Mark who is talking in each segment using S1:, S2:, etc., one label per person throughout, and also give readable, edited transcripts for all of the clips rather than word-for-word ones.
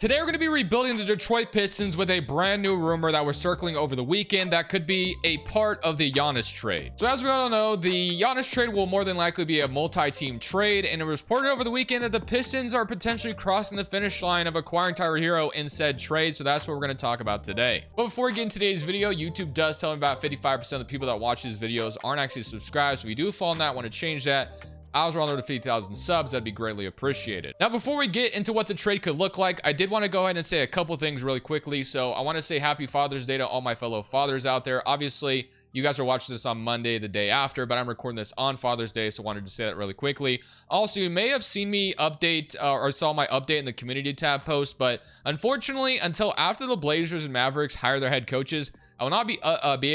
S1: Today we're going to be rebuilding the Detroit Pistons with a brand new rumor that was circling over the weekend that could be a part of the Giannis trade. So as we all know, the Giannis trade will more than likely be a multi-team trade, and it was reported over the weekend that the Pistons are potentially crossing the finish line of acquiring Tyler Herro in said trade. So that's what we're going to talk about today. But before we get into today's video, YouTube does tell me about 55% of the people that watch these videos aren't actually subscribed. So if you do fall on that, want to change that, I was around to 50,000 subs. That'd be greatly appreciated. Now, before we get into what the trade could look like, I did want to go ahead and say a couple things really quickly. So I want to say happy Father's Day to all my fellow fathers out there. Obviously, you guys are watching this on Monday, the day after, but I'm recording this on Father's Day, so I wanted to say that really quickly. Also, you may have seen me update or saw my update in the community tab post, but unfortunately, until after the Blazers and Mavericks hire their head coaches, I will not be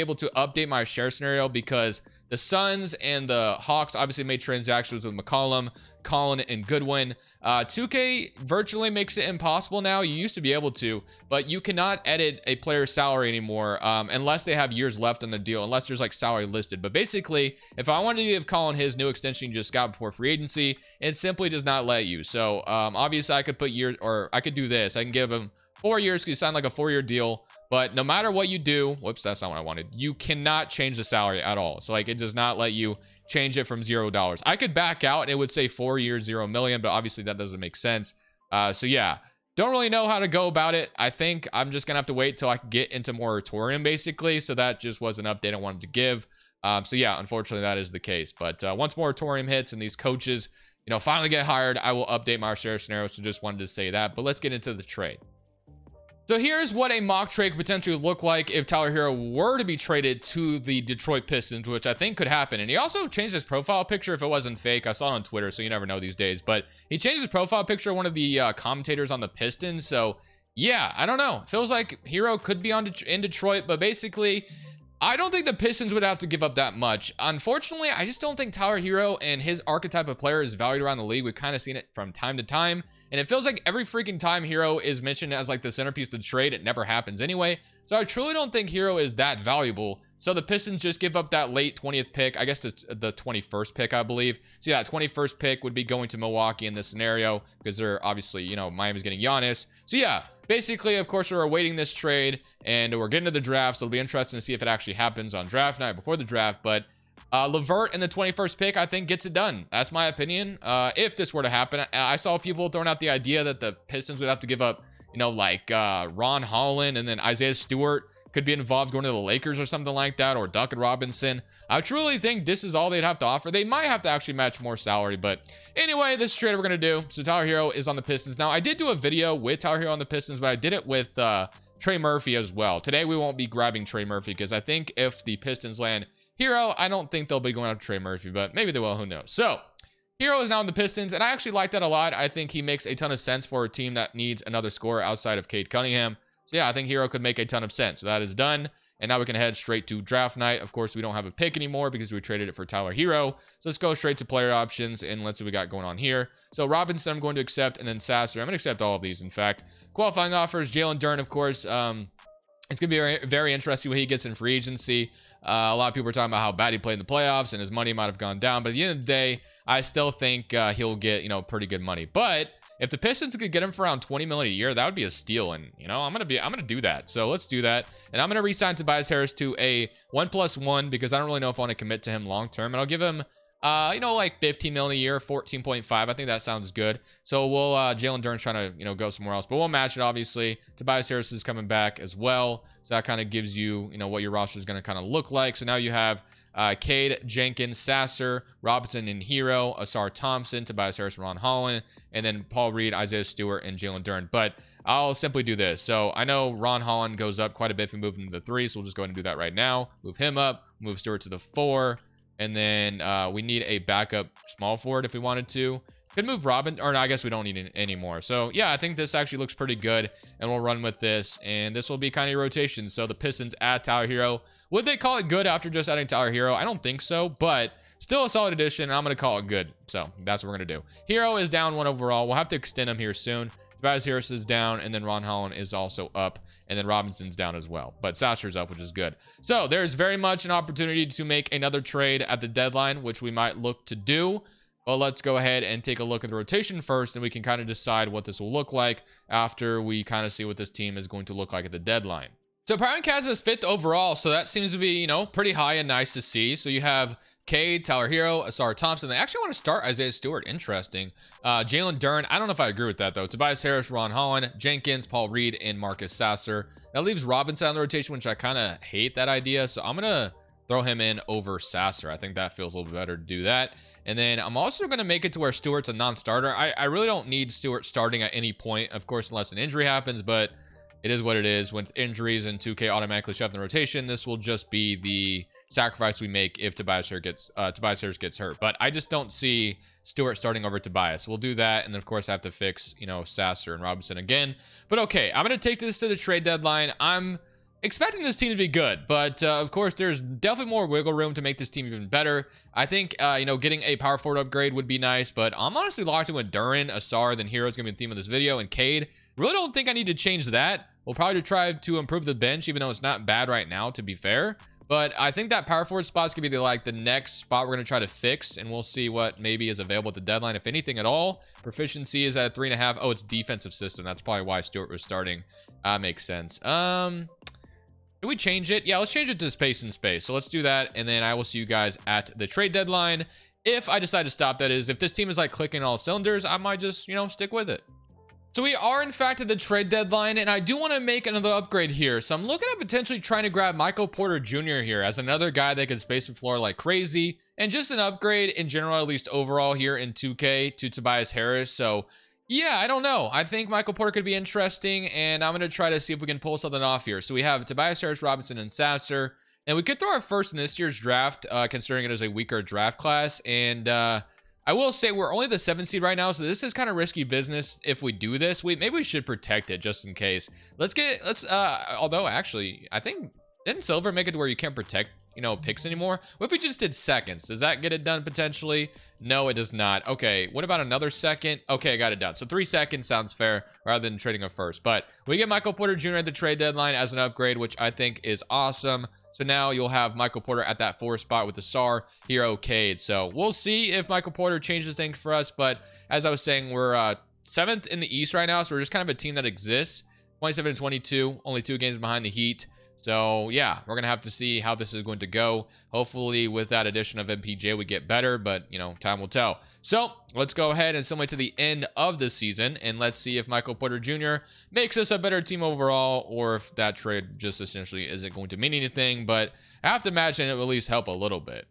S1: able to update my share scenario because the Suns and the Hawks obviously made transactions with McCollum, Collin, and Goodwin. 2K virtually makes it impossible now. You used to be able to, but you cannot edit a player's salary anymore unless they have years left on the deal, unless there's like salary listed. But basically, if I wanted to give Collin his new extension he just got before free agency, it simply does not let you. So obviously I could put years, or I could do this. I can give him 4 years because he signed like a 4-year deal. But no matter what you do, whoops, that's not what I wanted. You cannot change the salary at all. So like it does not let you change it from $0. I could back out and it would say 4 years, 0 million, but obviously that doesn't make sense. So yeah, don't really know how to go about it. I think I'm just gonna have to wait till I can get into moratorium basically. So that just was an update I wanted to give. So yeah, unfortunately that is the case. But once moratorium hits and these coaches, finally get hired, I will update my share scenario. So just wanted to say that, but let's get into the trade. So here's what a mock trade could potentially look like if Tyler Herro were to be traded to the Detroit Pistons, which I think could happen. And he also changed his profile picture if it wasn't fake. I saw it on Twitter, so you never know these days. But he changed his profile picture of one of the commentators on the Pistons. So yeah, I don't know. Feels like Herro could be in Detroit, but basically, I don't think the Pistons would have to give up that much. Unfortunately, I just don't think Tyler Herro and his archetype of player is valued around the league. We've kind of seen it from time to time. And it feels like every freaking time Herro is mentioned as like the centerpiece of the trade, it never happens anyway. So I truly don't think Herro is that valuable. So the Pistons just give up that late 20th pick. I guess it's the 21st pick, I believe. So yeah, 21st pick would be going to Milwaukee in this scenario because they're obviously, Miami's getting Giannis. So yeah, basically, of course, we're awaiting this trade and we're getting to the draft. So it'll be interesting to see if it actually happens on draft night before the draft. But Levert in the 21st pick, I think, gets it done. That's my opinion. If this were to happen, I saw people throwing out the idea that the Pistons would have to give up, Ron Holland and then Isaiah Stewart could be involved going to the Lakers or something like that, or Duncan Robinson. I truly think this is all they'd have to offer. They might have to actually match more salary, but anyway, this trade we're going to do. So Tyler Herro is on the Pistons. Now, I did do a video with Tyler Herro on the Pistons, but I did it with Trey Murphy as well. Today, we won't be grabbing Trey Murphy because I think if the Pistons land Herro, I don't think they'll be going after Trey Murphy, but maybe they will. Who knows? So Herro is now in the Pistons, and I actually like that a lot. I think he makes a ton of sense for a team that needs another scorer outside of Cade Cunningham. So yeah, I think Herro could make a ton of sense. So that is done. And now we can head straight to draft night. Of course, we don't have a pick anymore because we traded it for Tyler Herro. So let's go straight to player options and let's see what we got going on here. So Robinson, I'm going to accept, and then Sasser. I'm going to accept all of these, in fact. Qualifying offers, Jalen Duren, of course. It's going to be very, very interesting what he gets in free agency. A lot of people are talking about how bad he played in the playoffs and his money might have gone down. But at the end of the day, I still think he'll get, pretty good money. But if the Pistons could get him for around $20 million a year, that would be a steal. And, I'm going to do that. So let's do that. And I'm going to re-sign Tobias Harris to a 1+1 because I don't really know if I want to commit to him long-term. And I'll give him, like $15 million a year, 14.5. I think that sounds good. So we'll, Jalen Duren's trying to, go somewhere else, but we'll match it, obviously. Tobias Harris is coming back as well. So that kind of gives you, what your roster is going to kind of look like. So now you have Cade, Jenkins, Sasser, Robinson, and Herro, Asar Thompson, Tobias Harris, Ron Holland, and then Paul Reed, Isaiah Stewart, and Jalen Duren. But I'll simply do this. So I know Ron Holland goes up quite a bit if we move him to the 3, so we'll just go ahead and do that right now. Move him up, move Stewart to the 4, and then we need a backup small forward if we wanted to. Could move Robin, or no, I guess we don't need it anymore. So yeah, I think this actually looks pretty good, and we'll run with this, and this will be kind of a rotation. So the Pistons add Tyler Herro. Would they call it good after just adding Tyler Herro? I don't think so, but still a solid addition, and I'm going to call it good. So that's what we're going to do. Herro is down 1 overall. We'll have to extend him here soon. Tobias Harris is down, and then Ron Holland is also up, and then Robinson's down as well. But Sasser's up, which is good. So there's very much an opportunity to make another trade at the deadline, which we might look to do. But let's go ahead and take a look at the rotation first, and we can kind of decide what this will look like after we kind of see what this team is going to look like at the deadline. So Power Cast is 5th overall, so that seems to be, pretty high and nice to see. So you have Cade, Tyler Herro, Asar Thompson. They actually want to start Isaiah Stewart. Interesting. Jalen Duren. I don't know if I agree with that, though. Tobias Harris, Ron Holland, Jenkins, Paul Reed, and Marcus Sasser. That leaves Robinson on the rotation, which I kind of hate that idea. So I'm going to throw him in over Sasser. I think that feels a little bit better to do that. And then I'm also going to make it to where Stewart's a non-starter. I really don't need Stewart starting at any point, of course, unless an injury happens, but it is what it is. With injuries and 2K automatically shoved in the rotation, this will just be the sacrifice we make if Tobias Harris gets hurt. But I just don't see Stewart starting over Tobias. We'll do that, and then of course I have to fix, Sasser and Robinson again. But okay, I'm going to take this to the trade deadline. I'm expecting this team to be good, but of course there's definitely more wiggle room to make this team even better. I think getting a power forward upgrade would be nice, but I'm honestly locked in with Duren, Asar, then Herro is going to be the theme of this video, and Cade. Really don't think I need to change that. We'll probably try to improve the bench, even though it's not bad right now, to be fair. But I think that power forward spot is going to be the next spot we're going to try to fix, and we'll see what maybe is available at the deadline, if anything at all. Proficiency is at 3.5. Oh, it's defensive system. That's probably why Stewart was starting. Makes sense. Do we change it? Yeah, let's change it to space and space. So let's do that, and then I will see you guys at the trade deadline. If I decide to stop, that is. If this team is clicking all cylinders, I might just, stick with it. So we are, in fact, at the trade deadline, and I do want to make another upgrade here. So I'm looking at potentially trying to grab Michael Porter Jr. here as another guy that can space the floor like crazy, and just an upgrade in general, at least overall here in 2K to Tobias Harris. So yeah, I don't know. I think Michael Porter could be interesting, and I'm going to try to see if we can pull something off here. So we have Tobias Harris, Robinson, and Sasser, and we could throw our first in this year's draft, considering it is a weaker draft class. And I will say we're only the 7th seed right now, so this is kind of risky business if we do this. Maybe we should protect it just in case. Although actually, I think, didn't Silver make it to where you can't protect, picks anymore? What if we just did seconds? Does that get it done potentially? No, it does not. Okay, what about another second? Okay, I got it done. So 3 seconds sounds fair rather than trading a first. But we get Michael Porter Jr. at the trade deadline as an upgrade, which I think is awesome. So now you'll have Michael Porter at that 4 spot with the Asar, Herro, Cade. So we'll see if Michael Porter changes things for us. But as I was saying, we're 7th in the East right now. So we're just kind of a team that exists. 27-22, only 2 games behind the Heat. So yeah, we're going to have to see how this is going to go. Hopefully with that addition of MPJ, we get better, but time will tell. So let's go ahead and simulate to the end of the season, and let's see if Michael Porter Jr. makes us a better team overall, or if that trade just essentially isn't going to mean anything. But I have to imagine it will at least help a little bit.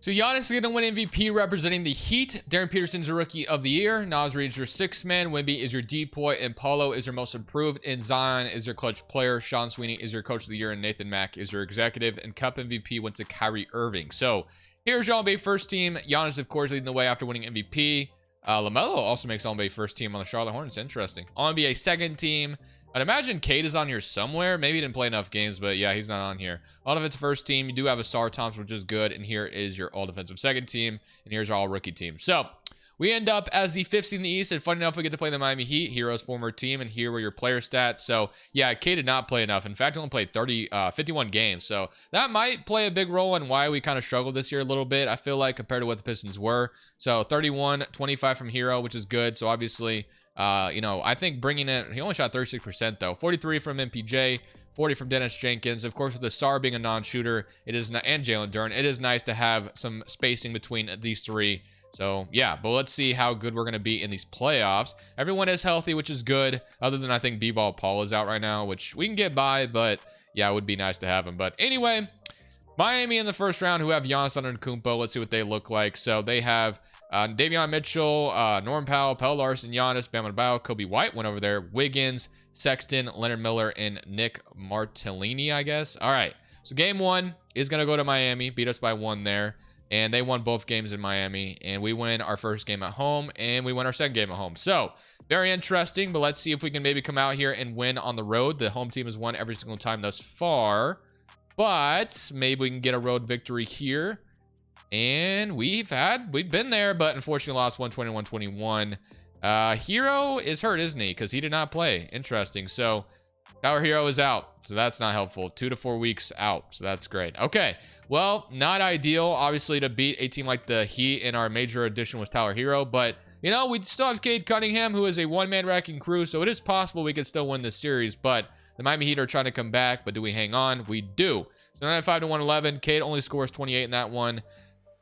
S1: So Giannis is going to win MVP representing the Heat. Darren Peterson's your Rookie of the Year. Naz Reid's your 6th man. Wemby is your depoy. And Paulo is your most improved. And Zion is your clutch player. Sean Sweeney is your Coach of the Year. And Nathan Mack is your executive. And Cup MVP went to Kyrie Irving. So here's your All-NBA first team. Giannis, of course, leading the way after winning MVP. LaMelo also makes All-NBA first team on the Charlotte Hornets. Interesting. All-NBA second team. I'd imagine Cade is on here somewhere. Maybe he didn't play enough games, but yeah, he's not on here. All defense first team. You do have Asar Thompson, which is good. And here is your all defensive second team. And here's our all rookie team. So we end up as the 5th seed in the East. And funny enough, we get to play the Miami Heat, Herros' former team. And here were your player stats. So yeah, Cade did not play enough. In fact, he only played 51 games. So that might play a big role in why we kind of struggled this year a little bit, I feel like, compared to what the Pistons were. So 31, 25 from Herro, which is good. So obviously, I think bringing it, he only shot 36% though. 43 from MPJ, 40 from Dennis Jenkins. Of course, with the Asar being a non-shooter, and Jalen Duren, it is nice to have some spacing between these 3. So yeah, but let's see how good we're going to be in these playoffs. Everyone is healthy, which is good, other than I think B-Ball Paul is out right now, which we can get by, but yeah, it would be nice to have him. But anyway, Miami in the first round, who have Giannis Antetokounmpo. Let's see what they look like. So they have Davion Mitchell, Norm Powell, Pell Larson, Giannis, Bam Adebayo, Kobe White went over there, Wiggins, Sexton, Leonard Miller, and Nick Martellini, I guess. All right, so game 1 is going to go to Miami, beat us by 1 there, and they won both games in Miami, and we win our first game at home, and we win our second game at home. So very interesting, but let's see if we can maybe come out here and win on the road. The home team has won every single time thus far, but maybe we can get a road victory here. And we've been there, but unfortunately lost 121-21. Herro is hurt, isn't he? Because he did not play. Interesting. So Tyler Herro is out. So that's not helpful. 2 to 4 weeks out. So that's great. Okay. well, not ideal, obviously, to beat a team like the Heat, and our major addition was Tyler Herro. But, you know, we still have Cade Cunningham, who is a one-man wrecking crew, so it is possible we could still win this series. But the Miami Heat are trying to come back, but do we hang on? We do. So 95 to 111. Cade only scores 28 in that one.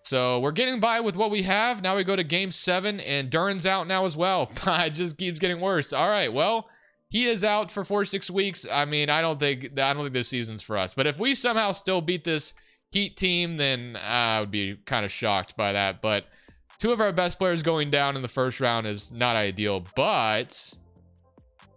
S1: So we're getting by with what we have. Now we go to game 7, and Duren's out now as well. It just keeps getting worse. All right, well, he is out for 4-6 weeks. I mean, I don't think this season's for us. But if we somehow still beat this Heat team, then I would be kind of shocked by that. But 2 of our best players going down in the first round is not ideal. But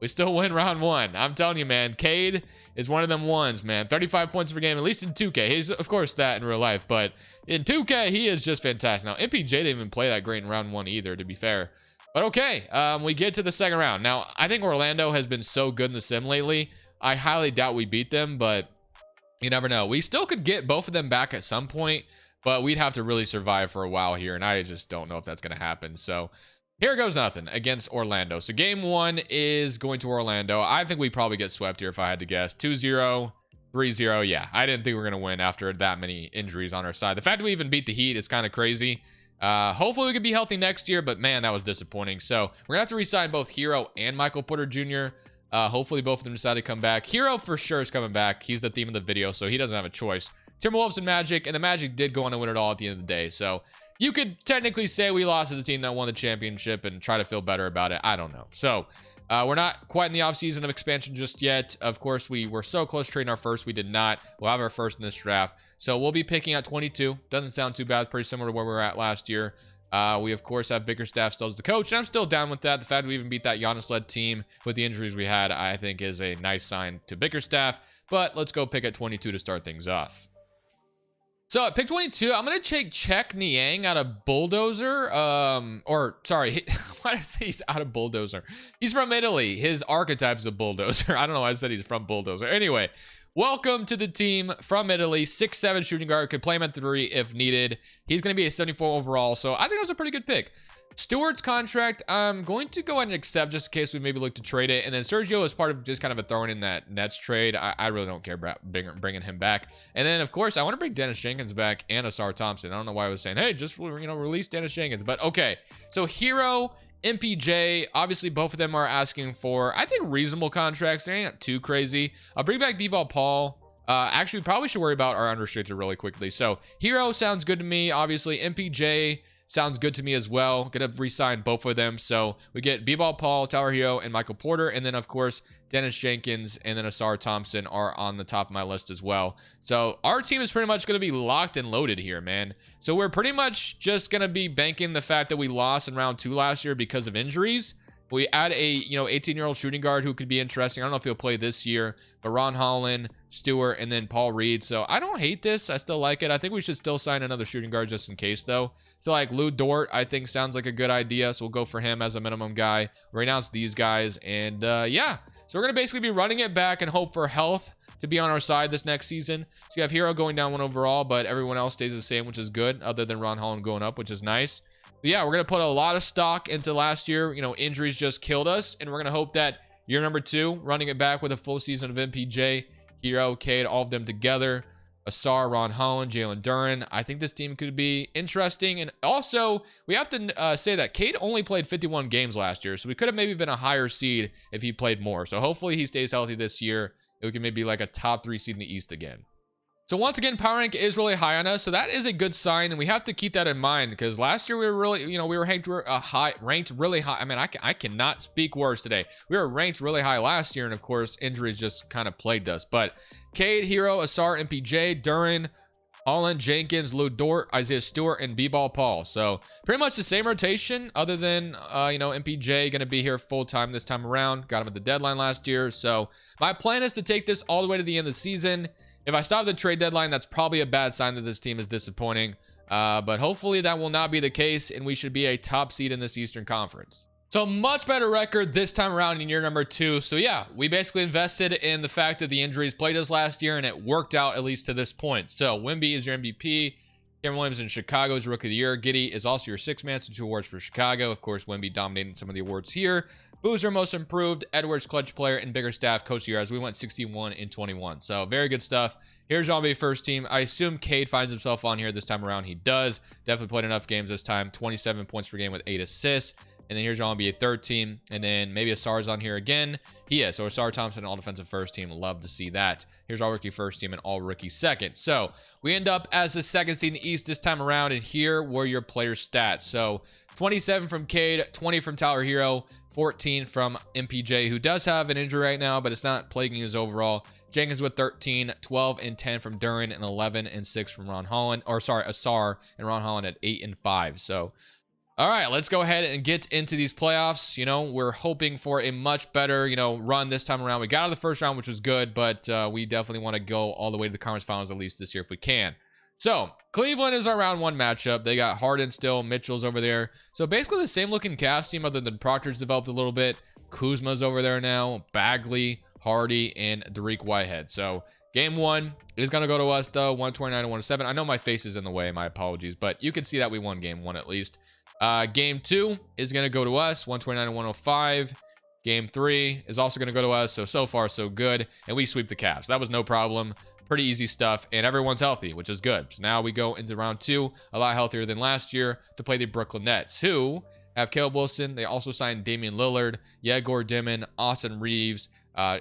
S1: we still win round 1. I'm telling you, man, Cade is one of them ones, man. 35 points per game, at least in 2K. He's, of course, that in real life. But in 2K, he is just fantastic. Now, MPJ didn't even play that great in round 1 either, to be fair. But okay, we get to the second round. Now, I think Orlando has been so good in the sim lately. I highly doubt we beat them, but you never know. We still could get both of them back at some point, but we'd have to really survive for a while here, and I just don't know if that's going to happen. So here goes nothing against Orlando. So game 1 is going to Orlando. I think we probably get swept here if I had to guess. 2-0, 3-0. Yeah, I didn't think we were going to win after that many injuries on our side. The fact that we even beat the Heat is kind of crazy. Hopefully we could be healthy next year, but man, that was disappointing. So we're gonna have to re-sign both Herro and Michael Porter Jr. Hopefully both of them decide to come back. Herro for sure is coming back. He's the theme of the video, so he doesn't have a choice. Timberwolves and Magic, and the Magic did go on to win it all at the end of the day. So you could technically say we lost to the team that won the championship and try to feel better about it. I don't know. So we're not quite in the offseason of expansion just yet. Of course, we were so close to trading our first. We did not. We'll have our first in this draft. So we'll be picking at 22. Doesn't sound too bad. Pretty similar to where we were at last year. We, of course, have Bickerstaff still as the coach. And I'm still down with that. The fact that we even beat that Giannis-led team with the injuries we had, I think, is a nice sign to Bickerstaff. But let's go pick at 22 to start things off. So at pick 22, I'm going to take Check Niang out of Bulldozer. Sorry, why did I say he's out of Bulldozer? He's from Italy. His archetype's a Bulldozer. I don't know why I said he's from Bulldozer. Anyway, welcome to the team from Italy. 6'7" shooting guard. Could play him at 3 if needed. He's going to be a 74 overall, so I think that was a pretty good pick. Stewart's contract, I'm going to go ahead and accept just in case we maybe look to trade it. And then Sergio is part of just kind of a throwing in that Nets trade. I really don't care about bringing him back. And then, of course, I want to bring Dennis Jenkins back and Asar Thompson. I don't know why I was saying, hey, just, release Dennis Jenkins. But, okay. So, Herro, MPJ, obviously both of them are asking for, I think, reasonable contracts. They ain't too crazy. I'll bring back B-Ball Paul. Actually, we probably should worry about our unrestricted really quickly. So, Herro sounds good to me. Obviously, MPJ sounds good to me as well. Gonna re-sign both of them. So we get B-Ball Paul, Tyler Herro, and Michael Porter. And then, of course, Dennis Jenkins and then Asar Thompson are on the top of my list as well. So our team is pretty much going to be locked and loaded here, man. So we're pretty much just going to be banking the fact that we lost in round 2 last year because of injuries. We add a, 18-year-old shooting guard who could be interesting. I don't know if he'll play this year, but Ron Holland, Stewart, and then Paul Reed. So I don't hate this. I still like it. I think we should still sign another shooting guard just in case, though. So, like, Lou Dort, I think, sounds like a good idea. So we'll go for him as a minimum guy. Right now, it's these guys. And, yeah. So we're going to basically be running it back and hope for health to be on our side this next season. So you have Herro going down 1 overall, but everyone else stays the same, which is good, other than Ron Holland going up, which is nice. But yeah, we're going to put a lot of stock into last year. Injuries just killed us. And we're going to hope that year number 2, running it back with a full season of MPJ, Herro, Cade, all of them together. Asar, Ron Holland, Jalen Duren. I think this team could be interesting. And also, we have to say that Cade only played 51 games last year. So we could have maybe been a higher seed if he played more. So hopefully he stays healthy this year. We can maybe like a top 3 seed in the East again. So once again, power rank is really high on us. So that is a good sign. And we have to keep that in mind because last year we were really, we were ranked really high. I mean, I cannot speak words today. We were ranked really high last year. And of course, injuries just kind of plagued us. But Cade, Herro, Asar, MPJ, Duren, Holland, Jenkins, Lou Dort, Isaiah Stewart, and B-Ball Paul. So pretty much the same rotation other than, MPJ going to be here full time this time around. Got him at the deadline last year. So my plan is to take this all the way to the end of the season. If I stop the trade deadline, that's probably a bad sign that this team is disappointing. But hopefully that will not be the case, and we should be a top seed in this Eastern Conference. So much better record this time around in year number 2. So yeah, we basically invested in the fact that the injuries played us last year, and it worked out at least to this point. So Wemby is your MVP. Cameron Williams in Chicago is Rookie of the Year. Giddey is also your 6th man, so 2 awards for Chicago. Of course, Wemby dominating some of the awards here. Boozer most improved, Edwards clutch player, and bigger staff coach of the year as we went 61 and 21. So very good stuff. Here's MyNBA first team. I assume Cade finds himself on here this time around. He does. Definitely played enough games this time. 27 points per game with 8 assists. And then here's MyNBA third team. And then maybe Asar's on here again. He is. So Asar Thompson, all defensive first team. Love to see that. Here's all rookie first team and all rookie second. So we end up as the second seed in the East this time around. And here were your player stats. So 27 from Cade, 20 from Tyler Herro, 14 from MPJ, who does have an injury right now, but it's not plaguing his overall. Jenkins with 13, 12 and 10 from Duran, and 11 and 6 from Asar, and Ron Holland at 8 and 5. So, all right, let's go ahead and get into these playoffs. You know, we're hoping for a much better, run this time around. We got out of the first round, which was good, but we definitely want to go all the way to the conference finals at least this year if we can. So, Cleveland is our round 1 matchup. They got Harden still, Mitchell's over there. So, basically the same looking Cavs team other than Proctor's developed a little bit. Kuzma's over there now, Bagley, Hardy, and Dariq Whitehead. So, game 1 is going to go to us, though, 129 to 107. I know my face is in the way, my apologies, but you can see that we won game 1 at least. Game 2 is going to go to us, 129 to 105. Game 3 is also going to go to us, so far, so good. And we sweep the Cavs. That was no problem. Pretty easy stuff, and everyone's healthy, which is good. So now we go into round 2, a lot healthier than last year, to play the Brooklyn Nets, who have Caleb Wilson. They also signed Damian Lillard, Yegor Dimon, Austin Reeves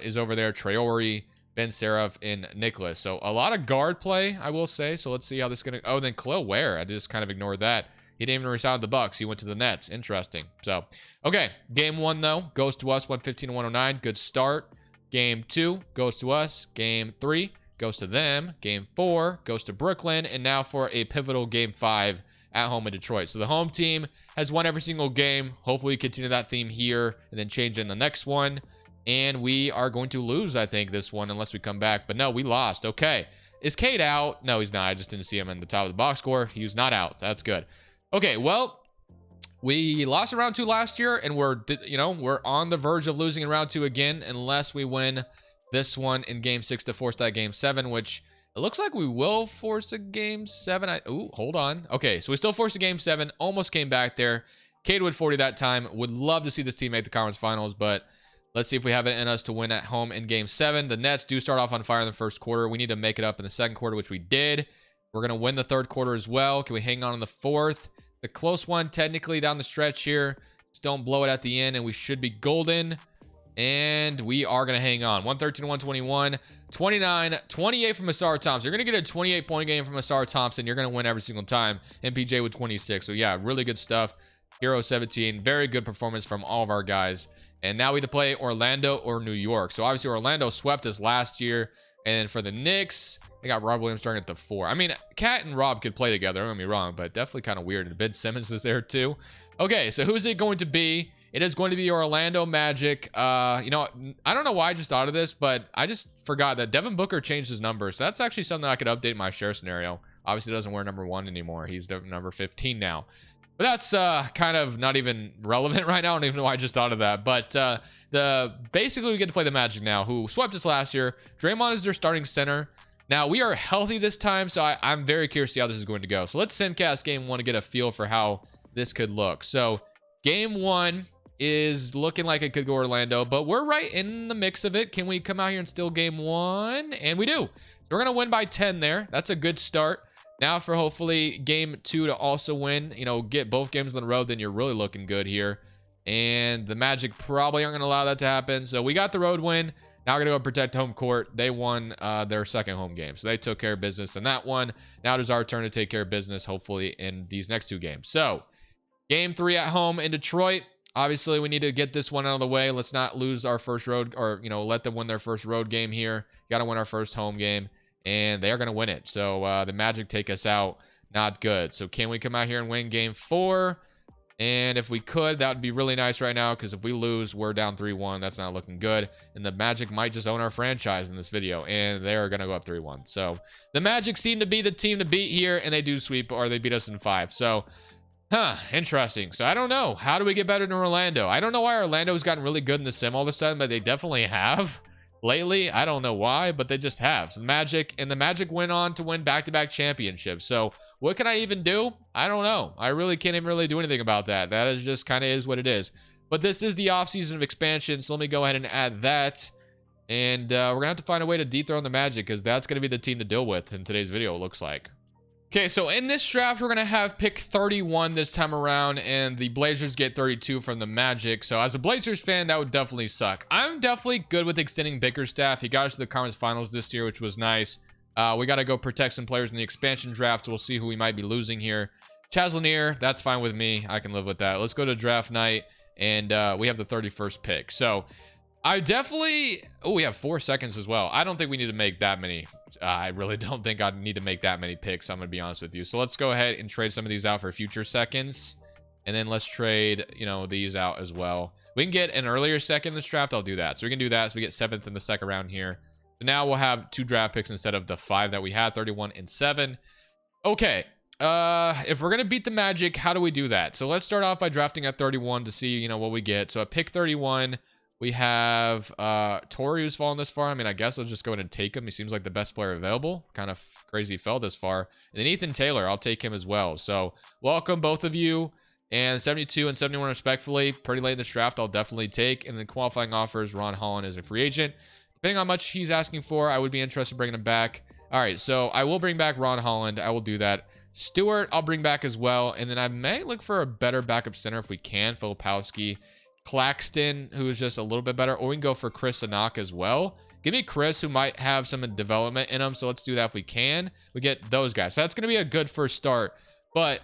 S1: is over there, Traore, Ben Seraph, and Nicholas. So a lot of guard play, I will say. So let's see how this is going to... Oh, then Khalil Ware. I just kind of ignored that. He didn't even resign the Bucks. He went to the Nets. Interesting. So, okay. Game 1, though, goes to us, 115 to 109. Good start. Game 2 goes to us. Game 3 goes to them. Game 4 goes to Brooklyn. And now for a pivotal game 5 at home in Detroit. So the home team has won every single game. Hopefully we continue that theme here and then change in the next one. And we are going to lose, I think, this one unless we come back. But no, we lost. Okay. Is Cade out? No, he's not. I just didn't see him in the top of the box score. He was not out. That's good. Okay, well, we lost in round 2 last year, and we're on the verge of losing in round 2 again unless we win this one in game 6 to force that game 7, which it looks like we will force a game 7. Ooh, hold on. Okay, so we still forced a game 7. Almost came back there. Cade with 40 that time. Would love to see this team make the conference finals, but let's see if we have it in us to win at home in game 7. The Nets do start off on fire in the first quarter. We need to make it up in the second quarter, which we did. We're going to win the third quarter as well. Can we hang on in the fourth? The close one technically down the stretch here. Just don't blow it at the end, and we should be golden. And we are going to hang on. 113 to 121. 29, 28 from Asar Thompson. You're going to get a 28-point game from Asar Thompson. You're going to win every single time. MPJ with 26. So, yeah, really good stuff. Hero 17. Very good performance from all of our guys. And now we have to play Orlando or New York. So, obviously, Orlando swept us last year. And then for the Knicks, they got Rob Williams starting at the 4. I mean, Cat and Rob could play together. Don't get me wrong, but definitely kind of weird. And Ben Simmons is there too. Okay, so who's it going to be? It is going to be Orlando Magic. I don't know why I just thought of this, but I just forgot that Devin Booker changed his number. So that's actually something I could update my share scenario. Obviously, doesn't wear number 1 anymore. He's number 15 now. But that's kind of not even relevant right now. I don't even know why I just thought of that. But basically we get to play the Magic now, who swept us last year. Draymond is their starting center. Now we are healthy this time, so I'm very curious to see how this is going to go. So let's simcast game 1 to get a feel for how this could look. So game 1 is looking like it could go Orlando, but we're right in the mix of it. Can we come out here and steal game 1? And we do. So we're gonna win by 10 there. That's a good start. Now for hopefully game 2 to also win, get both games on the road, then you're really looking good here. And the Magic probably aren't going to allow that to happen. So we got the road win. Now we're going to go protect home court. They won their second home game. So they took care of business in that one. Now it is our turn to take care of business, hopefully, in these next 2 games. So game 3 at home in Detroit. Obviously, we need to get this one out of the way. Let's not lose our first road or, let them win their first road game here. Got to win our first home game. And they are going to win it. So the Magic take us out. Not good. So can we come out here and win game 4? And if we could, that would be really nice right now, because if we lose, we're down 3-1. That's not looking good. And the Magic might just own our franchise in this video, and they're going to go up 3-1. So the Magic seem to be the team to beat here, and they do sweep, or they beat us in 5. So, interesting. So I don't know. How do we get better than Orlando? I don't know why Orlando's gotten really good in the sim all of a sudden, but they definitely have lately. I don't know why, but they just have. So the Magic went on to win back-to-back championships. So what can I even do? I don't know. I really can't even really do anything about that. That is just kind of is what it is. But this is the offseason of expansion, so let me go ahead and add that. And we're going to have to find a way to dethrone the Magic, because that's going to be the team to deal with in today's video, it looks like. Okay, so in this draft, we're going to have pick 31 this time around, and the Blazers get 32 from the Magic. So as a Blazers fan, that would definitely suck. I'm definitely good with extending Bickerstaff. He got us to the conference finals this year, which was nice. We got to go protect some players in the expansion draft. We'll see who we might be losing here. Chaz Lanier, that's fine with me. I can live with that. Let's go to draft night, and we have the 31st pick. So I definitely... Oh, we have 4 seconds as well. I don't think we need to make that many. I really don't think I need to make that many picks. I'm going to be honest with you. So let's go ahead and trade some of these out for future seconds. And then let's trade, you know, these out as well. We can get an earlier second in this draft. I'll do that. So we can do that. So we get 7th in the second round here. So now we'll have 2 draft picks instead of the 5 that we had, 31 and 7. Okay. If we're going to beat the Magic, how do we do that? So let's start off by drafting at 31 to see, you know, what we get. So at pick 31... we have Torrey, who's fallen this far. I mean, I guess I'll just go ahead and take him. He seems like the best player available. Kind of crazy he fell this far. And then Ethan Taylor, I'll take him as well. So welcome, both of you. And 72 and 71 respectfully. Pretty late in this draft, I'll definitely take. And then qualifying offers, Ron Holland is a free agent. Depending on how much he's asking for, I would be interested in bringing him back. All right, so I will bring back Ron Holland. I will do that. Stewart, I'll bring back as well. And then I may look for a better backup center if we can. Filipowski. Claxton, who is just a little bit better, or we can go for Chris Anak as well. Give me Chris, who might have some development in him, so let's do that if we can. We get those guys. So that's going to be a good first start, but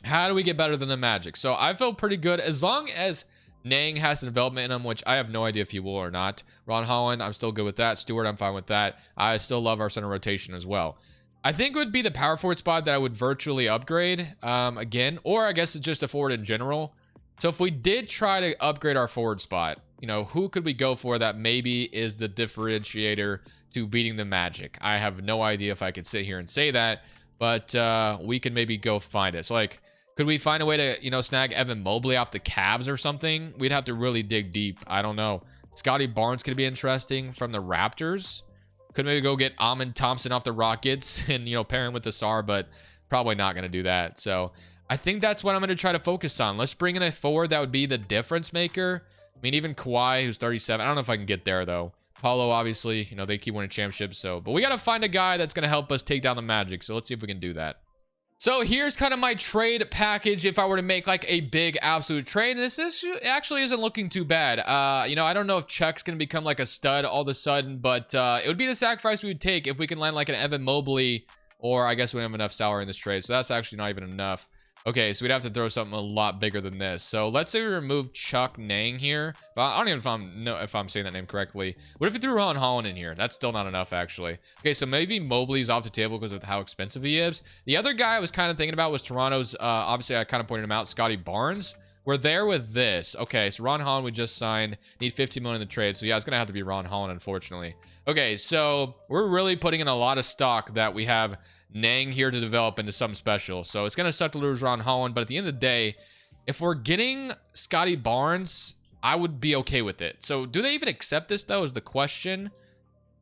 S1: how do we get better than the Magic? So I feel pretty good as long as Nang has some development in him, which I have no idea if he will or not. Ron Holland, I'm still good with that. Stewart, I'm fine with that. I still love our center rotation as well. I think it would be the power forward spot that I would virtually upgrade again, or I guess it's just a forward in general. So if we did try to upgrade our forward spot, you know, who could we go for that maybe is the differentiator to beating the Magic? I have no idea if I could sit here and say that, but we can maybe go find it. So, like, could we find a way to, you know, snag Evan Mobley off the Cavs or something? We'd have to really dig deep. I don't know. Scotty Barnes could be interesting from the Raptors. Could maybe go get Amon Thompson off the Rockets and, you know, pair him with the SAR, but probably not going to do that. So I think that's what I'm going to try to focus on. Let's bring in a forward that would be the difference maker. I mean, even Kawhi, who's 37. I don't know if I can get there, though. Paulo, obviously, you know, they keep winning championships. So, but we got to find a guy that's going to help us take down the Magic. So let's see if we can do that. So here's kind of my trade package if I were to make like a big absolute trade. This actually isn't looking too bad. You know, I don't know if Chuck's going to become like a stud all of a sudden, but it would be the sacrifice we would take if we can land like an Evan Mobley, or I guess we don't have enough salary in this trade. So that's actually not even enough. Okay, so we'd have to throw something a lot bigger than this. So let's say we remove Chuck Nang here. But I don't even know if I'm saying that name correctly. What if we threw Ron Holland in here? That's still not enough, actually. Okay, so maybe Mobley's off the table because of how expensive he is. The other guy I was kind of thinking about was Toronto's, obviously I kind of pointed him out, Scotty Barnes. We're there with this. Okay, so Ron Holland we just signed. Need 15 million in the trade. So yeah, it's going to have to be Ron Holland, unfortunately. Okay, so we're really putting in a lot of stock that we have Nang here to develop into something special. So it's going to suck to lose Ron Holland, but at the end of the day, if we're getting Scotty Barnes, I would be okay with it. So do they even accept this, though, is the question.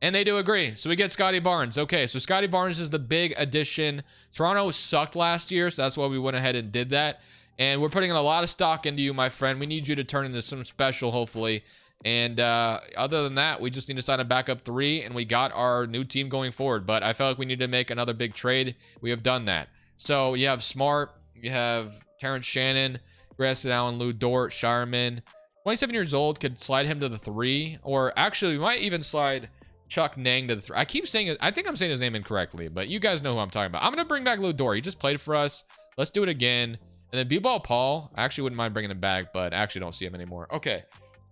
S1: And they do agree. So we get Scotty Barnes. Okay, so Scotty Barnes is the big addition. Toronto sucked last year, so that's why we went ahead and did that. And we're putting in a lot of stock into you, my friend. We need you to turn into something special, hopefully. And other than that, we just need to sign a backup 3, and we got our new team going forward. But I felt like we need to make another big trade. We have done that. So you have Smart, you have Terrence Shannon, Grayson Allen, Lou Dort, Shireman. 27 years old, could slide him to the 3. Or actually, we might even slide Chuck Nang to the 3. I keep saying it. I think I'm saying his name incorrectly, but you guys know who I'm talking about. I'm going to bring back Lou Dort. He just played for us. Let's do it again. And then B-Ball Paul. I actually wouldn't mind bringing him back, but I actually don't see him anymore. Okay.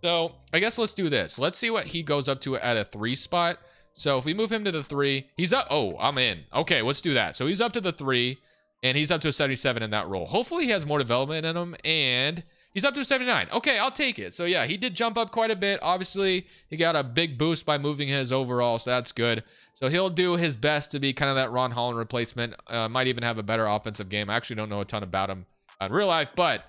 S1: So I guess let's do this. Let's see what he goes up to at a 3 spot. So if we move him to the 3, he's up. Oh, I'm in. Okay, let's do that. So he's up to the 3, and he's up to a 77 in that role. Hopefully he has more development in him, and he's up to a 79. Okay, I'll take it. So yeah, he did jump up quite a bit. Obviously, he got a big boost by moving his overall, so that's good. So he'll do his best to be kind of that Ron Holland replacement. Might even have a better offensive game. I actually don't know a ton about him in real life, but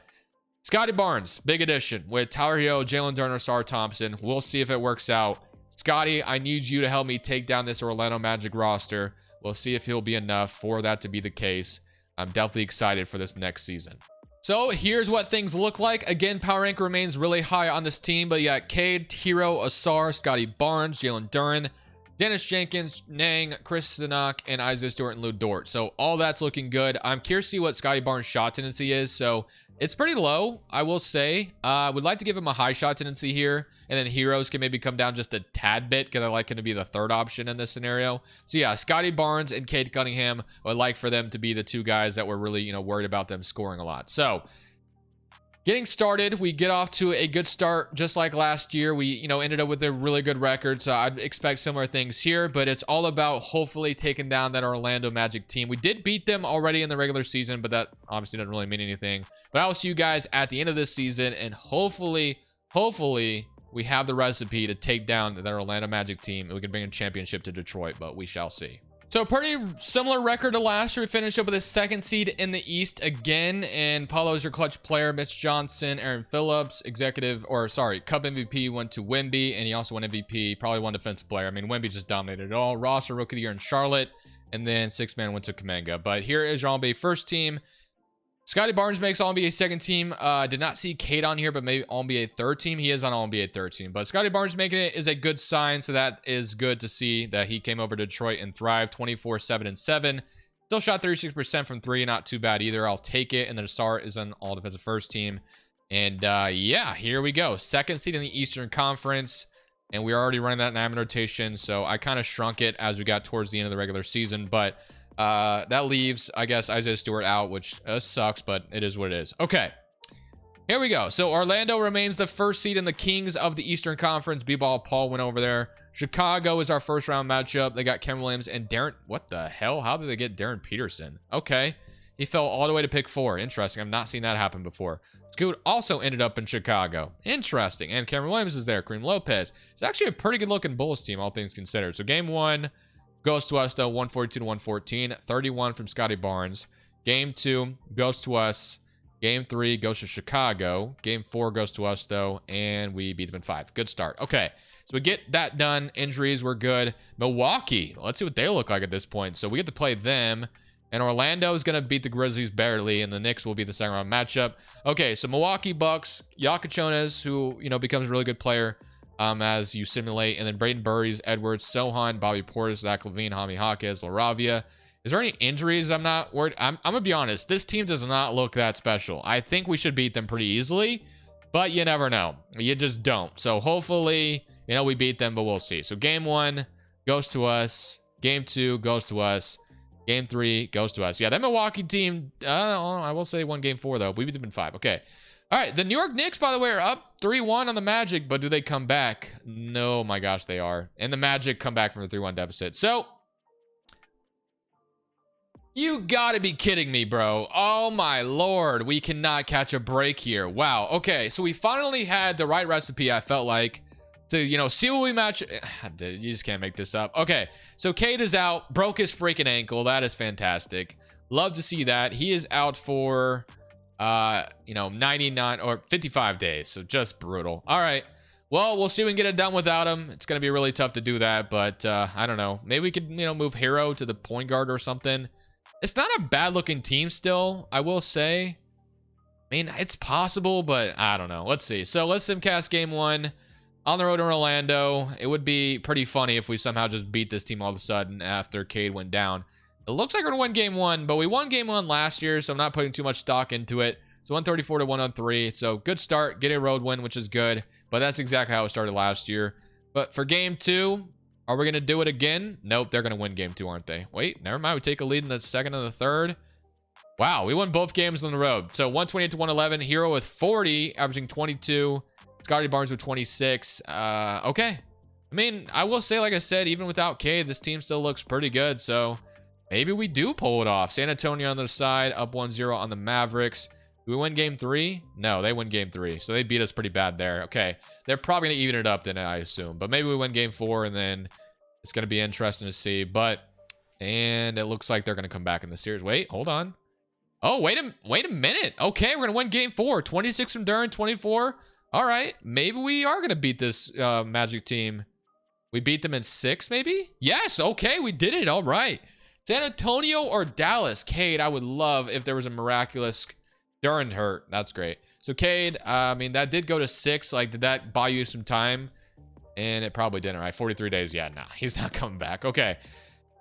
S1: Scotty Barnes, big addition with Tyler Herro, Jalen Durner, Sar Thompson. We'll see if it works out. Scotty, I need you to help me take down this Orlando Magic roster. We'll see if he'll be enough for that to be the case. I'm definitely excited for this next season. So here's what things look like. Again, power rank remains really high on this team, but you got Cade, Herro, Asar, Scotty Barnes, Jalen Duren, Dennis Jenkins, Nang, Chris Stanock, and Isaiah Stewart and Lou Dort. So all that's looking good. I'm curious to see what Scotty Barnes' shot tendency is. So it's pretty low, I will say. Would like to give him a high shot tendency here. And then Herros can maybe come down just a tad bit because I like him to be the third option in this scenario. So yeah, Scotty Barnes and Cade Cunningham, I would like for them to be the two guys that we're really, worried about them scoring a lot. So getting started, we get off to a good start just like last year. We, ended up with a really good record. So I'd expect similar things here, but it's all about hopefully taking down that Orlando Magic team. We did beat them already in the regular season, but that obviously doesn't really mean anything. But I will see you guys at the end of this season, and hopefully we have the recipe to take down that Orlando Magic team and we can bring a championship to Detroit, but we shall see. So a pretty similar record to last year. We finished up with a second seed in the East again, and Paulo is your clutch player. Mitch Johnson, Aaron Phillips, Cup MVP went to Wemby, and he also won MVP, probably one defensive player. I mean, Wemby just dominated it all. Ross, Rookie of the Year in Charlotte, and then sixth man went to Kuminga. But here is your All-NBA first team. Scotty Barnes makes All-NBA second team. Did not see Cade on here, but maybe All-NBA third team. He is on All-NBA third team. But Scotty Barnes making it is a good sign, so that is good to see that he came over to Detroit and thrived. 24, 7, and 7. Still shot 36% from three. Not too bad either. I'll take it. And then Asar is on All-Defensive first team. And yeah, here we go. Second seed in the Eastern Conference. And we're already running that 9-man rotation, so I kind of shrunk it as we got towards the end of the regular season. But that leaves, I guess, Isaiah Stewart out, which sucks, but it is what it is. Okay, here we go. So Orlando remains the first seed in the Kings of the Eastern Conference. B-Ball Paul went over there. Chicago is our first round matchup. They got Cameron Williams and Darren. What the hell? How did they get Darren Peterson? Okay, he fell all the way to pick 4. Interesting. I've not seen that happen before. Scoot also ended up in Chicago. Interesting. And Cameron Williams is there. Kareem Lopez. It's actually a pretty good looking Bulls team, all things considered. So game 1 goes to us, though, 142 to 114. 31 from Scotty Barnes. Game 2 goes to us. Game 3 goes to Chicago. Game 4 goes to us, though, and we beat them in 5. Good start. Okay, so we get that done. Injuries were good. Milwaukee, let's see what they look like at this point. So we get to play them, and Orlando is going to beat the Grizzlies barely, and the Knicks will be the second round matchup. Okay, so Milwaukee Bucks, Yakachones, who, becomes a really good player. As you simulate, and then Braden Burries, Edwards, Sohan, Bobby Portis, Zach LaVine, Jaime Jaquez, LaRavia. Is there any injuries? I'm not worried. I'm gonna be honest. This team does not look that special. I think we should beat them pretty easily, but you never know. You just don't. So hopefully, we beat them, but we'll see. So game 1 goes to us. Game 2 goes to us. Game 3 goes to us. Yeah, that Milwaukee team. I will say won game 4 though. We beat them in 5. Okay. All right, the New York Knicks, by the way, are up 3-1 on the Magic, but do they come back? No, my gosh, they are. And the Magic come back from a 3-1 deficit. So, you gotta be kidding me, bro. Oh, my Lord. We cannot catch a break here. Wow. Okay, so we finally had the right recipe, I felt like, to, see what we match. You just can't make this up. Okay, so Cade is out. Broke his freaking ankle. That is fantastic. Love to see that. He is out for 99 or 55 days. So just brutal. All right. Well, we'll see if we can get it done without him. It's going to be really tough to do that, but I don't know. Maybe we could, move Herro to the point guard or something. It's not a bad looking team still, I will say. I mean, it's possible, but I don't know. Let's see. So let's simcast game 1 on the road in Orlando. It would be pretty funny if we somehow just beat this team all of a sudden after Cade went down. It looks like we're going to win game 1, but we won game 1 last year, so I'm not putting too much stock into it. So 134 to 103. So good start. Get a road win, which is good. But that's exactly how it started last year. But for game 2, are we going to do it again? Nope, they're going to win game 2, aren't they? Wait, never mind. We take a lead in the second and the third. Wow, we won both games on the road. So 128 to 111. Herro with 40, averaging 22. Scotty Barnes with 26. Okay. I mean, I will say, like I said, even without Cade, this team still looks pretty good. So maybe we do pull it off. San Antonio on the side, up 1-0 on the Mavericks. Do we win game 3? No, they win game 3. So they beat us pretty bad there. Okay. They're probably going to even it up then, I assume. But maybe we win game 4, and then it's going to be interesting to see. And it looks like they're going to come back in the series. Wait, hold on. Oh, wait a minute. Okay, we're going to win game 4. 26 from Duren, 24. All right. Maybe we are going to beat this Magic team. We beat them in 6, maybe? Yes, okay, we did it. All right. San Antonio or Dallas? Cade, I would love if there was a miraculous Duran hurt. That's great. So Cade, I mean, that did go to 6. Like, did that buy you some time? And it probably didn't, right? 43 days. Yeah, nah, he's not coming back. Okay.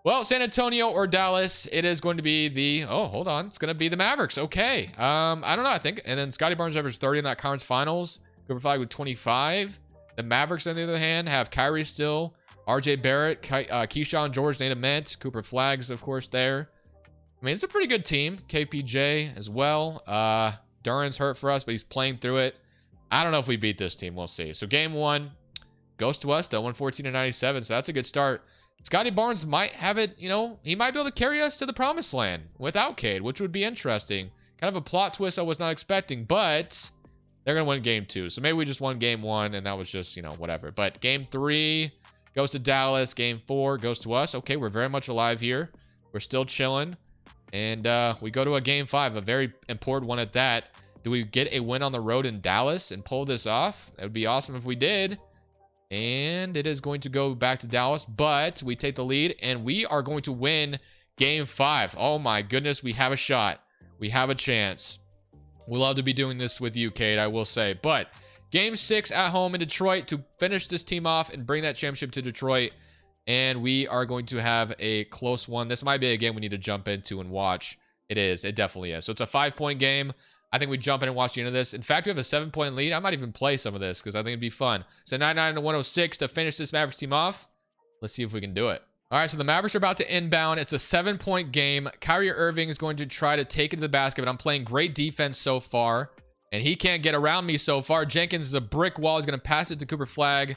S1: Well, San Antonio or Dallas, it is going to be the... Oh, hold on. It's going to be the Mavericks. Okay. I don't know, I think. And then Scotty Barnes averaged 30 in that conference finals. Cooper Flag with 25. The Mavericks, on the other hand, have Kyrie still, RJ Barrett, Keyshawn George, Nate Ament, Cooper Flags, of course, there. I mean, it's a pretty good team. KPJ as well. Duran's hurt for us, but he's playing through it. I don't know if we beat this team. We'll see. So game 1 goes to us, though, 114-97. So that's a good start. Scotty Barnes might have it, you know, he might be able to carry us to the promised land without Cade, which would be interesting. Kind of a plot twist I was not expecting, but they're going to win game 2. So maybe we just won game 1, and that was just, you know, whatever. But game 3 goes to Dallas. Game 4 goes to us. Okay, we're very much alive here. We're still chilling. And we go to a game 5, a very important one at that. Do we get a win on the road in Dallas and pull this off? It would be awesome if we did. And it is going to go back to Dallas, but we take the lead, and we are going to win game 5. Oh my goodness, we have a shot. We have a chance. We'll love to be doing this with you, Cade, I will say. But game 6 at home in Detroit to finish this team off and bring that championship to Detroit. And we are going to have a close one. This might be a game we need to jump into and watch. It is. It definitely is. So it's a 5-point game. I think we jump in and watch the end of this. In fact, we have a 7-point lead. I might even play some of this because I think it'd be fun. So 99-106 to finish this Mavericks team off. Let's see if we can do it. All right, so the Mavericks are about to inbound. It's a 7-point game. Kyrie Irving is going to try to take it to the basket, but I'm playing great defense so far, and he can't get around me so far. Jenkins is a brick wall. He's going to pass it to Cooper Flag,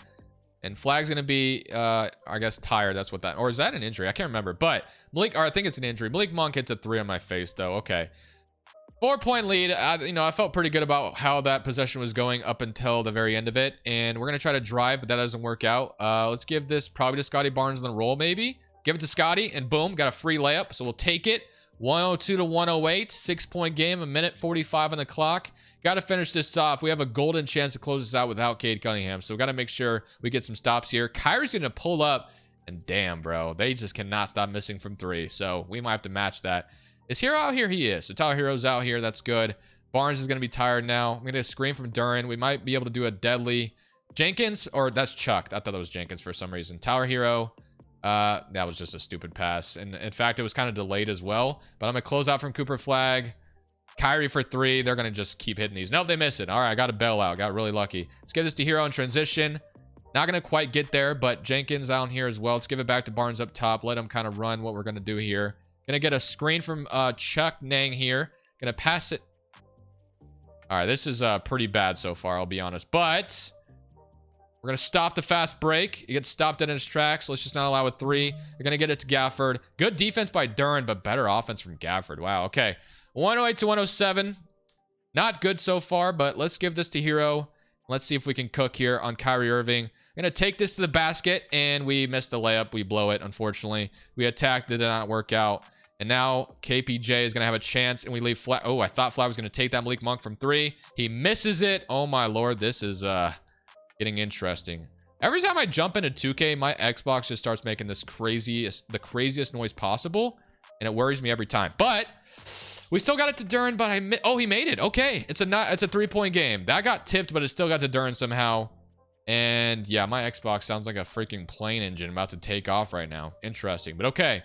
S1: and Flag's going to be, I guess, tired. That's what that, or is that an injury? I can't remember, but Malik, or I think it's an injury. Malik Monk hits a 3 on my face, though. Okay. 4-point lead. I felt pretty good about how that possession was going up until the very end of it. And we're going to try to drive, but that doesn't work out. Let's give this probably to Scotty Barnes on the roll, maybe. Give it to Scotty, and boom, got a free layup. So we'll take it. 102-108. 6-point game, 1:45 on the clock. Got to finish this off. We have a golden chance to close this out without Cade Cunningham. So we got to make sure we get some stops here. Kyrie's going to pull up, and damn, bro. They just cannot stop missing from 3. So we might have to match that. Is Herro out here? He is. So Tyler Herro's out here. That's good. Barnes is going to be tired now. I'm going to screen from Duran. We might be able to do a deadly. Jenkins, or that's Chuck. I thought it was Jenkins for some reason. Tyler Herro. That was just a stupid pass. And in fact, it was kind of delayed as well. But I'm going to close out from Cooper Flag. Kyrie for 3. They're going to just keep hitting these. Nope, they miss it. All right, I got a bail out. Got really lucky. Let's give this to Herro in transition. Not going to quite get there, but Jenkins out here as well. Let's give it back to Barnes up top. Let him kind of run what we're going to do here. Gonna get a screen from Chuck Nang here. Gonna pass it. All right, this is pretty bad so far, I'll be honest. But we're gonna stop the fast break. He gets stopped dead in his tracks. So let's just not allow a 3. We're gonna get it to Gafford. Good defense by Duran, but better offense from Gafford. Wow, okay. 108-107. Not good so far, but let's give this to Herro. Let's see if we can cook here on Kyrie Irving. Gonna take this to the basket, and we missed the layup. We blow it, unfortunately. We attacked, it did not work out. And now KPJ is going to have a chance, and we leave Flag. Oh, I thought Flag was going to take that Malik Monk from 3. He misses it. Oh, my Lord. This is getting interesting. Every time I jump into 2K, my Xbox just starts making the craziest noise possible, and it worries me every time. But we still got it to Duran, but he made it. Okay. It's a 3-point game. That got tipped, but it still got to Duran somehow. And, yeah, my Xbox sounds like a freaking plane engine about to take off right now. Interesting, but okay.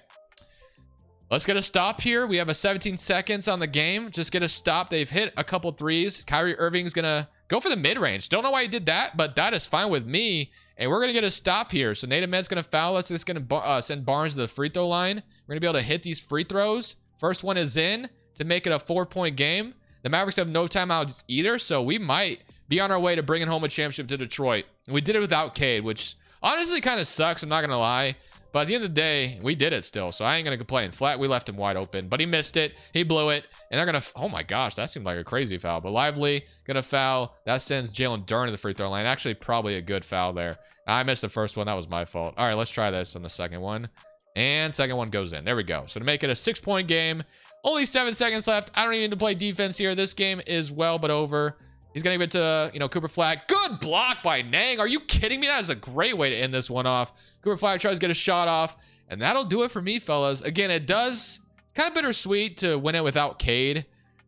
S1: Let's get a stop here. We have a 17 seconds on the game. Just get a stop. They've hit a couple 3s. Kyrie Irving's going to go for the mid-range. Don't know why he did that, but that is fine with me. And we're going to get a stop here. So Nate Ahmed's going to foul us. It's going to send Barnes to the free throw line. We're going to be able to hit these free throws. First one is in to make it a 4-point game. The Mavericks have no timeouts either, so we might be on our way to bringing home a championship to Detroit. And we did it without Cade, which honestly kind of sucks. I'm not going to lie. But at the end of the day, we did it still, so I ain't going to complain. Flat, we left him wide open, but he missed it. He blew it, and they're going to... Oh, my gosh, that seemed like a crazy foul. But Lively going to foul. That sends Jalen Duran to the free throw line. Actually, probably a good foul there. I missed the first one. That was my fault. All right, let's try this on the second one. And second one goes in. There we go. So to make it a 6-point game, only 7 seconds left. I don't even need to play defense here. This game is well but over. He's going to give it to, Cooper Flag. Good block by Nang. Are you kidding me? That is a great way to end this one off. Cooper Flag tries to get a shot off. And that'll do it for me, fellas. Again, it does kind of bittersweet to win it without Cade.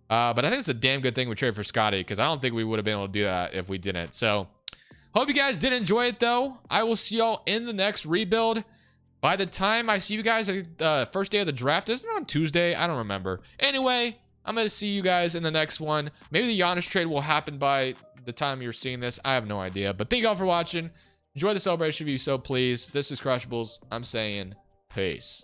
S1: But I think it's a damn good thing we traded for Scotty, because I don't think we would have been able to do that if we didn't. So hope you guys did enjoy it, though. I will see y'all in the next rebuild. By the time I see you guys, first day of the draft, isn't it on Tuesday? I don't remember. Anyway, I'm going to see you guys in the next one. Maybe the Giannis trade will happen by the time you're seeing this. I have no idea. But thank y'all for watching. Enjoy the celebration if you so please. This is Crushables. I'm saying peace.